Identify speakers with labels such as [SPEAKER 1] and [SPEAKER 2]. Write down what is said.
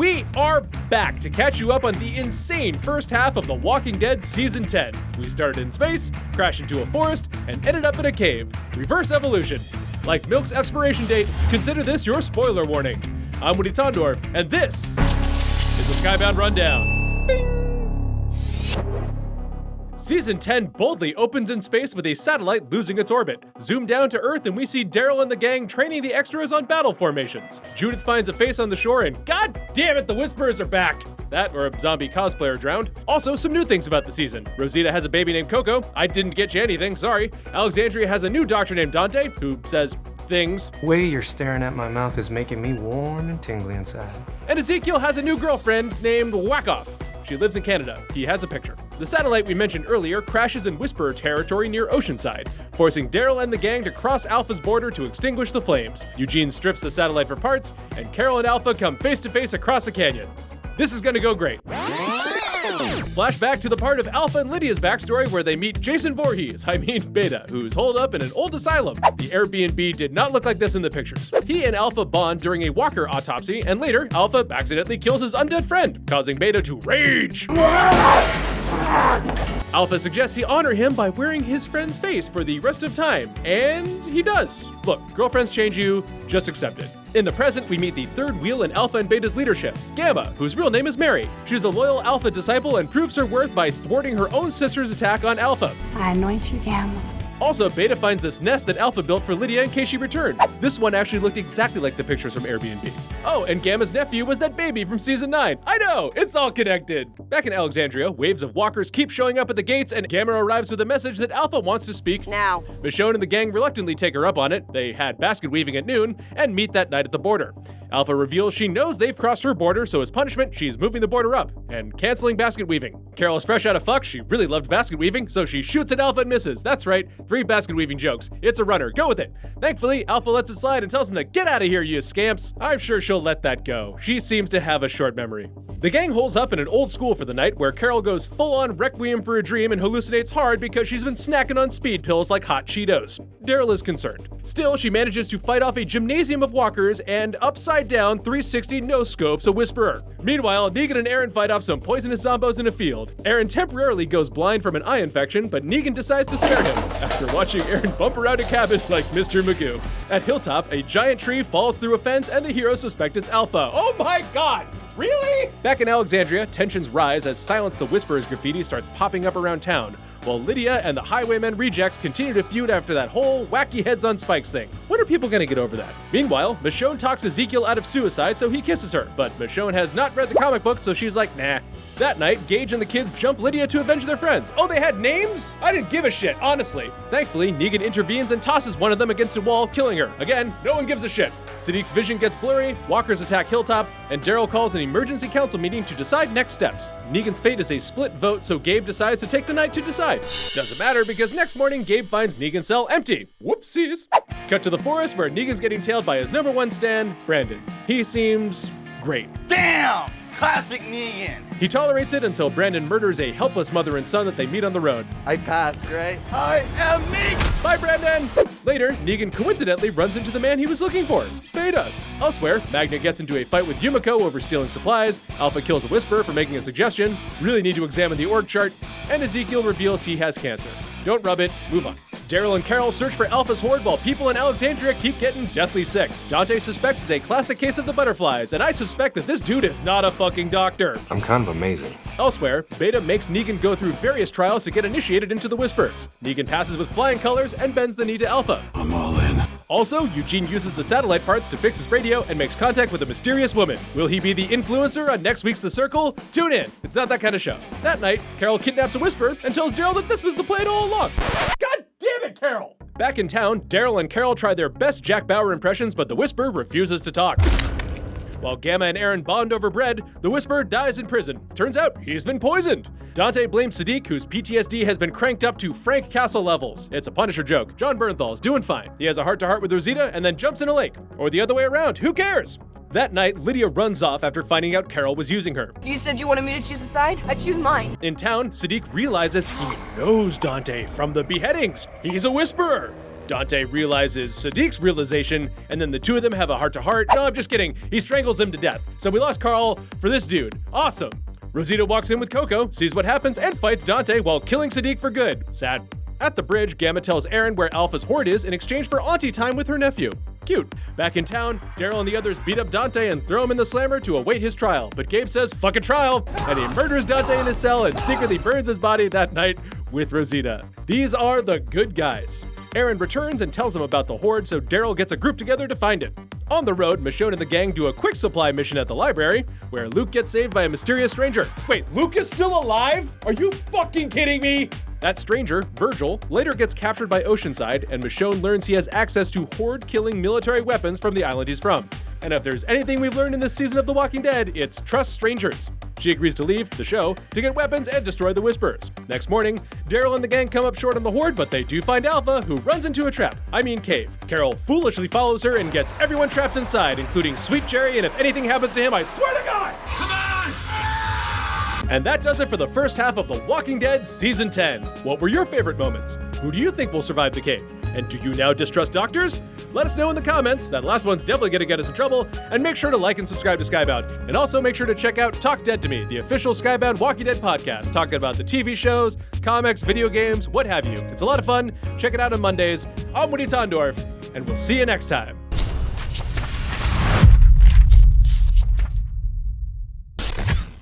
[SPEAKER 1] We are back to catch you up on the insane first half of The Walking Dead Season 10. We started in space, crashed into a forest, and ended up in a cave. Reverse evolution. Like milk's expiration date, consider this your spoiler warning. I'm Woody Tondor, and this is the Skybound Rundown. Bing! Season 10 boldly opens in space with a satellite losing its orbit. Zoom down to Earth and we see Daryl and the gang training the extras on battle formations. Judith finds a face on the shore and god damn it, the Whisperers are back! That or a zombie cosplayer drowned. Also, some new things about the season. Rosita has a baby named Coco. I didn't get you anything, sorry. Alexandria has a new doctor named Dante, who says things.
[SPEAKER 2] The way you're staring at my mouth is making me warm and tingly inside.
[SPEAKER 1] And Ezekiel has a new girlfriend named Wackoff. She lives in Canada. He has a picture. The satellite we mentioned earlier crashes in Whisperer territory near Oceanside, forcing Daryl and the gang to cross Alpha's border to extinguish the flames. Eugene strips the satellite for parts, and Carol and Alpha come face to face across a canyon. This is gonna go great. Flashback to the part of Alpha and Lydia's backstory where they meet Jason Voorhees, Beta, who's holed up in an old asylum. The Airbnb did not look like this in the pictures. He and Alpha bond during a Walker autopsy, and later, Alpha accidentally kills his undead friend, causing Beta to rage. Alpha suggests he honor him by wearing his friend's face for the rest of time, and he does. Look, girlfriends change you, just accept it. In the present, we meet the third wheel in Alpha and Beta's leadership, Gamma, whose real name is Mary. She's a loyal Alpha disciple and proves her worth by thwarting her own sister's attack on Alpha.
[SPEAKER 3] I anoint you, Gamma.
[SPEAKER 1] Also, Beta finds this nest that Alpha built for Lydia in case she returned. This one actually looked exactly like the pictures from Airbnb. Oh, and Gamma's nephew was that baby from Season 9. I know, it's all connected. Back in Alexandria, waves of walkers keep showing up at the gates, and Gamma arrives with a message that Alpha wants to speak
[SPEAKER 4] now.
[SPEAKER 1] Michonne and the gang reluctantly take her up on it. They had basket weaving at noon and meet that night at the border. Alpha reveals she knows they've crossed her border, so as punishment, she's moving the border up and canceling basket weaving. Carol is fresh out of fuck. She really loved basket weaving, so she shoots at Alpha and misses. That's right, 3 basket weaving jokes. It's a runner. Go with it. Thankfully, Alpha lets it slide and tells him to get out of here, you scamps. I'm sure she'll let that go. She seems to have a short memory. The gang holes up in an old school for the night where Carol goes full-on Requiem for a Dream and hallucinates hard because she's been snacking on speed pills like hot Cheetos. Daryl is concerned. Still, she manages to fight off a gymnasium of walkers and upside down 360 no-scopes a Whisperer. Meanwhile, Negan and Aaron fight off some poisonous zombos in a field. Aaron temporarily goes blind from an eye infection, but Negan decides to spare him after watching Aaron bump around a cabin like Mr. Magoo. At Hilltop, a giant tree falls through a fence and the hero suspect it's Alpha. Oh my god! Really? Back in Alexandria, tensions rise as Silence the Whisperer's graffiti starts popping up around town, while Lydia and the Highwaymen rejects continue to feud after that whole wacky heads on spikes thing. When are people gonna get over that? Meanwhile, Michonne talks Ezekiel out of suicide, so he kisses her, but Michonne has not read the comic book, so she's like, nah. That night, Gage and the kids jump Lydia to avenge their friends. Oh, they had names? I didn't give a shit, honestly. Thankfully, Negan intervenes and tosses one of them against a wall, killing her. Again, no one gives a shit. Sadiq's vision gets blurry, walkers attack Hilltop, and Daryl calls an emergency council meeting to decide next steps. Negan's fate is a split vote, so Gabe decides to take the night to decide. Doesn't matter because next morning, Gabe finds Negan's cell empty. Whoopsies. Cut to the forest where Negan's getting tailed by his #1 stan, Brandon. He seems great.
[SPEAKER 5] Damn! Classic Negan!
[SPEAKER 1] He tolerates it until Brandon murders a helpless mother and son that they meet on the road.
[SPEAKER 5] I passed, right? I am Negan!
[SPEAKER 1] Bye, Brandon! Later, Negan coincidentally runs into the man he was looking for, Beta. Elsewhere, Magnet gets into a fight with Yumiko over stealing supplies, Alpha kills a Whisperer for making a suggestion, really need to examine the org chart, and Ezekiel reveals he has cancer. Don't rub it, move on. Daryl and Carol search for Alpha's horde while people in Alexandria keep getting deathly sick. Dante suspects it's a classic case of the butterflies, and I suspect that this dude is not a fucking doctor.
[SPEAKER 2] I'm kind of amazing.
[SPEAKER 1] Elsewhere, Beta makes Negan go through various trials to get initiated into the Whisperers. Negan passes with flying colors and bends the knee to Alpha.
[SPEAKER 5] I'm all in.
[SPEAKER 1] Also, Eugene uses the satellite parts to fix his radio and makes contact with a mysterious woman. Will he be the influencer on next week's The Circle? Tune in. It's not that kind of show. That night, Carol kidnaps a Whisperer and tells Daryl that this was the plan all along. God damn it, Carol! Back in town, Daryl and Carol try their best Jack Bauer impressions, but the Whisperer refuses to talk. While Gamma and Aaron bond over bread, the Whisperer dies in prison. Turns out, he's been poisoned. Dante blames Sadiq, whose PTSD has been cranked up to Frank Castle levels. It's a Punisher joke. John Bernthal's doing fine. He has a heart-to-heart with Rosita and then jumps in a lake. Or the other way around, who cares? That night, Lydia runs off after finding out Carol was using her.
[SPEAKER 4] You said you wanted me to choose a side? I choose mine.
[SPEAKER 1] In town, Sadiq realizes he knows Dante from the beheadings. He's a Whisperer. Dante realizes Sadiq's realization, and then the two of them have a heart-to-heart. No, I'm just kidding. He strangles him to death. So we lost Carl for this dude. Awesome. Rosita walks in with Coco, sees what happens, and fights Dante while killing Sadiq for good. Sad. At the bridge, Gamma tells Aaron where Alpha's hoard is in exchange for auntie time with her nephew. Cute. Back in town, Daryl and the others beat up Dante and throw him in the slammer to await his trial. But Gabe says, fuck a trial, and he murders Dante in his cell and secretly burns his body that night with Rosita. These are the good guys. Aaron returns and tells him about the hoard, so Daryl gets a group together to find it. On the road, Michonne and the gang do a quick supply mission at the library, where Luke gets saved by a mysterious stranger. Wait, Luke is still alive? Are you fucking kidding me? That stranger, Virgil, later gets captured by Oceanside, and Michonne learns he has access to hoard-killing military weapons from the island he's from. And if there's anything we've learned in this season of The Walking Dead, it's trust strangers. She agrees to leave the show to get weapons and destroy the Whisperers. Next morning, Daryl and the gang come up short on the hoard, but they do find Alpha, who runs into a trap. Cave. Carol foolishly follows her and gets everyone trapped inside, including Sweet Jerry, and if anything happens to him, I swear to God! Come on! And that does it for the first half of The Walking Dead Season 10. What were your favorite moments? Who do you think will survive the cave? And do you now distrust doctors? Let us know in the comments. That last one's definitely gonna get us in trouble. And make sure to like and subscribe to Skybound. And also make sure to check out Talk Dead to Me, the official Skybound Walking Dead podcast, talking about the TV shows, comics, video games, what have you. It's a lot of fun. Check it out on Mondays. I'm Woody Tondorf, and we'll see you next time.